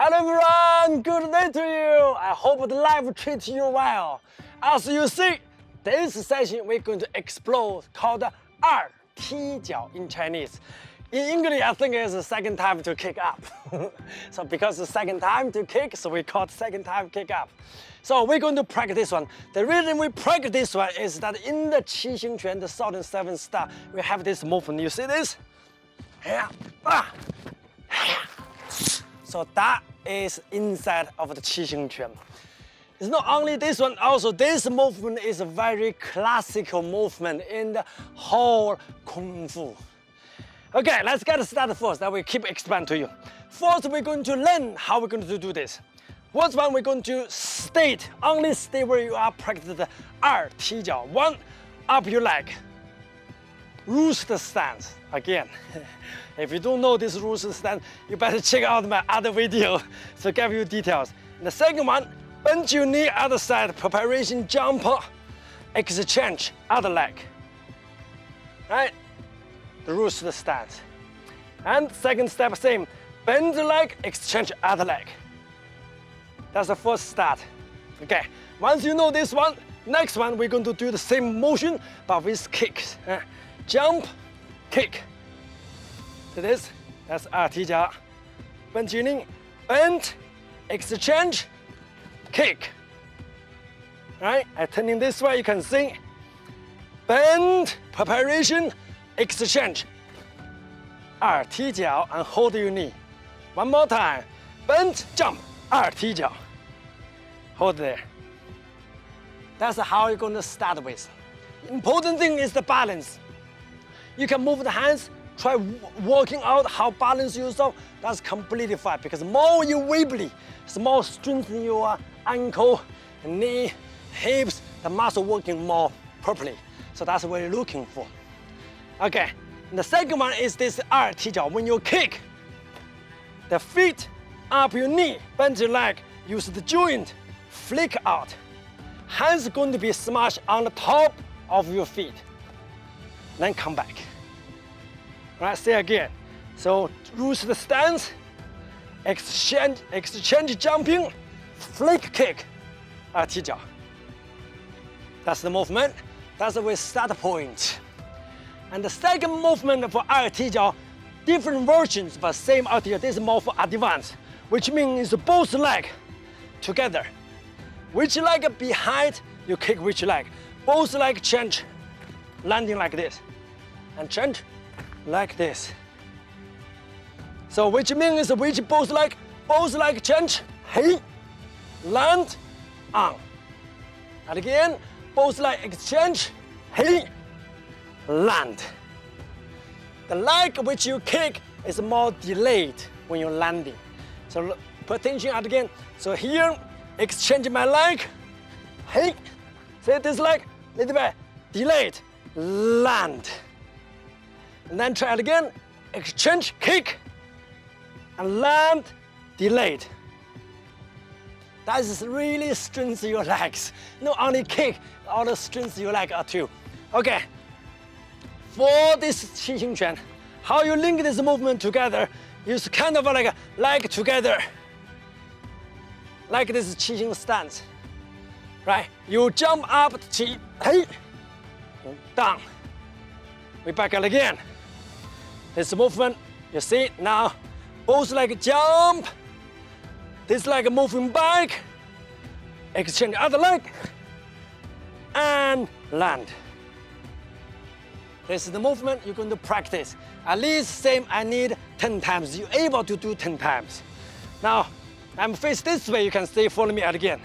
Hello everyone, good day to you. I hope the life treats you well. As you see, this session we're going to explore called Ti Jiao in Chinese. In English, I think it's the second time to kick up. So because the second time to kick, so we call it second time kick up. So we're going to practice this one. The reason we practice this one is that in the Qi Xing Quan, the Shaolin 7 Star, we have this movement. You see this? So that is inside of the Qi Xing Quan. It's not only this one, also this movement is a very classical movement in the whole Kung Fu. Okay, let's get started first, then we keep expanding to you. First, we're going to learn how we're going to do this. First one, we're going to only stay where you are, practice the Ti Jiao. One, up your leg. Rooster stance, again. If you don't know this rooster stance, you better check out my other video to give you details. And the second one, bend your knee other side, preparation jump, exchange other leg. Right? The rooster stance. And second step, same. Bend the leg, exchange other leg. That's the first start. Okay, once you know this one, next one we're going to do the same motion but with kicks. Jump, kick. So that's Ti Jiao. Bend your knee, bend, exchange, kick. Right? And turning this way, you can see. Bend, preparation, exchange. Ti Jiao and hold your knee. One more time. Bend, jump. Ti Jiao. Hold there. That's how you're going to start with. Important thing is the balance. You can move the hands, try working out how to balance yourself. That's completely fine because the more you wibbly, the more strengthen your ankle, knee, hips, the muscle working more properly. So that's what you're looking for. Okay, and the second one is this Ti Jiao. When you kick, the feet up your knee, bend your leg, use the joint, flick out. Hands are going to be smashed on the top of your feet. Then come back. Right, say again. So rooster stance, exchange jumping, flick kick, Ti Jiao. That's the movement. That's the start point. And the second movement for Ti Jiao, different versions but same idea. This is more for advanced, which means both legs together. Which leg behind, you kick which leg. Both legs change, landing like this, and change like this. So which means which both leg change, hey, land, on. And again, both leg exchange, hey, land. The leg which you kick is more delayed when you're landing. So pay attention again. So here, exchange my leg, hey, say this leg, little bit, delayed, land. And then try it again, exchange, kick, and land, delayed. That is really strengthen your legs. Not only kick, also strengthen your leg too. Okay, for this Qi Xing Quan, how you link this movement together is kind of like a leg together. Like this Qi Xing stance, right? You jump up, Qi, hey, down. We back out again. This movement, you see now, both leg jump, this leg moving back, exchange other leg, and land. This is the movement you're going to practice. At least same, I need 10 times. You're able to do 10 times. Now, I'm face this way, you can stay, follow me again.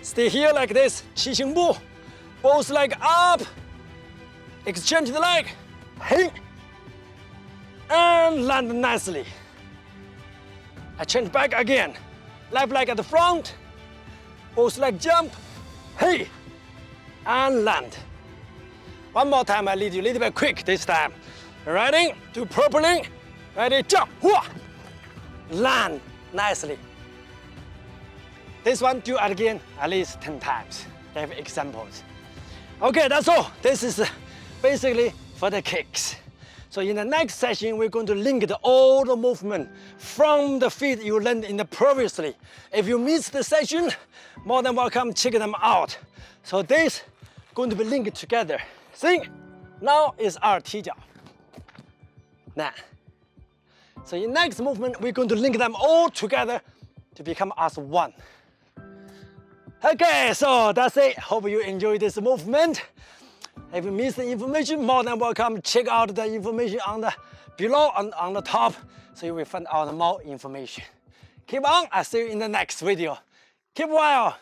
Stay here like this, Qi Xing Bu, both leg up, exchange the leg, hey, and land nicely. I change back again, left leg at the front, both leg jump, hey, and land. One more time, I lead you a little bit quick this time. Ready? Do properly. Ready? Jump. Hua. Land nicely. This one, do it again at least 10 times. Give examples. Okay, that's all. This is basically for the kicks. So in the next session, we're going to link all the movement from the feet you learned in the previously. If you missed the session, more than welcome, check them out. So this going to be linked together. See, now is our Ti Jiao. Now, so in next movement, we're going to link them all together to become as one. Okay, so that's it. Hope you enjoy this movement. If you missed the information, more than welcome. Check out the information on the below and on the top, so you will find out more information. Keep on. I'll see you in the next video. Keep well.